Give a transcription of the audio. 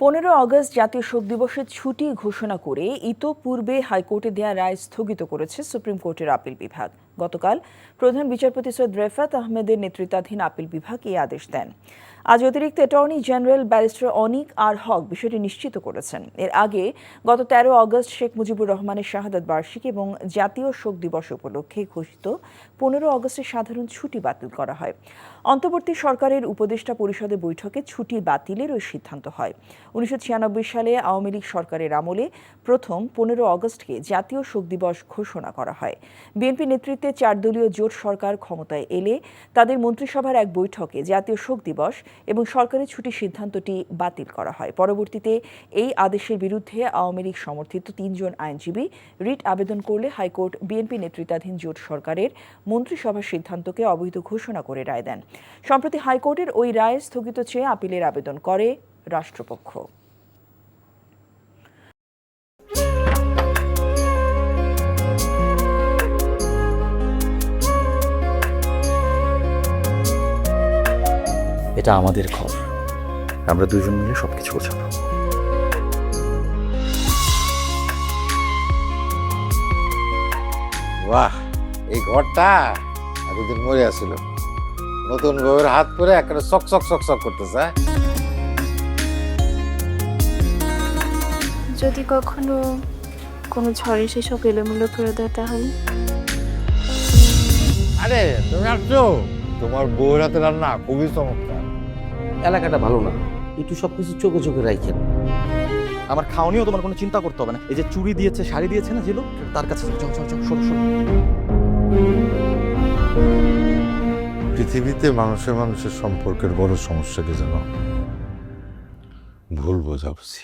15 August জাতীয় শোক দিবসের ছুটি ঘোষণা করে ইতোপূর্বে হাইকোর্টে দেয়া রায় স্থগিত করেছে সুপ্রিম কোর্টের আপিল বিভাগ। গতকাল প্রধান বিচারপতি সৈয়দ রেফাত আহমেদের নেতৃত্বাধীন আপিল বিভাগ এই আদেশ দেন। আজ অতিরিক্ত অ্যাটর্নি জেনারেল ব্যারিস্টার অনিক আর হক বিষয়টি নিশ্চিত করেছেন। এর আগে গত 13 আগস্ট শেখ মুজিবুর রহমানের শাহাদাত বার্ষিকী এবং জাতীয় শোক দিবস উপলক্ষে ঘোষিত 15 আগস্টের সাধারণ ছুটি বাতিল করা হয়। অন্তর্বর্তী সরকারের উপদেষ্টা পরিষদের বৈঠকে ছুটি বাতিলের ওই সিদ্ধান্ত হয়। 1996 সালে আওয়ামী লীগ সরকারের আমলে প্রথম 15 আগস্টকে জাতীয় শোক দিবস ঘোষণা করা হয়। বিএনপি নেতৃত্বে 4 দলীয় জোট সরকার ক্ষমতায় এলে তাদের মন্ত্রিসভার এক বৈঠকে জাতীয় শোক দিবস এবং সরকারি ছুটির সিদ্ধান্তটি বাতিল করা হয়। পরবর্তীতে এই আদেশের বিরুদ্ধে আওয়ামী লীগ সমর্থিত 3 জন আইনজীবী রিট আবেদন করলে হাইকোর্ট বিএনপি নেতৃত্বাধীন জোট সরকারের মন্ত্রিসভার সিদ্ধান্তকে অবৈধ ঘোষণা করে রায় দেন। সম্প্রতি হাইকোর্টের ওই রায় স্থগিত চেয়ে আপিলের আবেদন করে রাষ্ট্রপক্ষ। এটা আমাদের ঘর, আমরা দুজন মিলে সবকিছু গোছাবো। বাহ, এই ঘরটা এতদিন মরে আসছিল, নতুন বউয়ের হাত পরে একটা চক চক চক চক করতেছে। যদি কখনো কোনো ঝড় এসে সব এলোমেলো করে দেয় তাহলে? আরে তুমি আসছো, তোমার বউয়ের হাতে রান্না খুবই চমৎকার। এলাকাটা ভালো না, একটু সবকিছু চোখে চোখে রাখেন। আমার খাওয়ানিও তোমার কোনো চিন্তা করতে হবে না। এই যে চুড়ি দিয়েছে, শাড়ি দিয়েছে না জিলু, তার কাছে চল চল চল, সরো সরো। পৃথিবীতে মানুষের মানুষের সম্পর্কের বড় সমস্যা কি জানো? ভুল বোঝাবুঝি।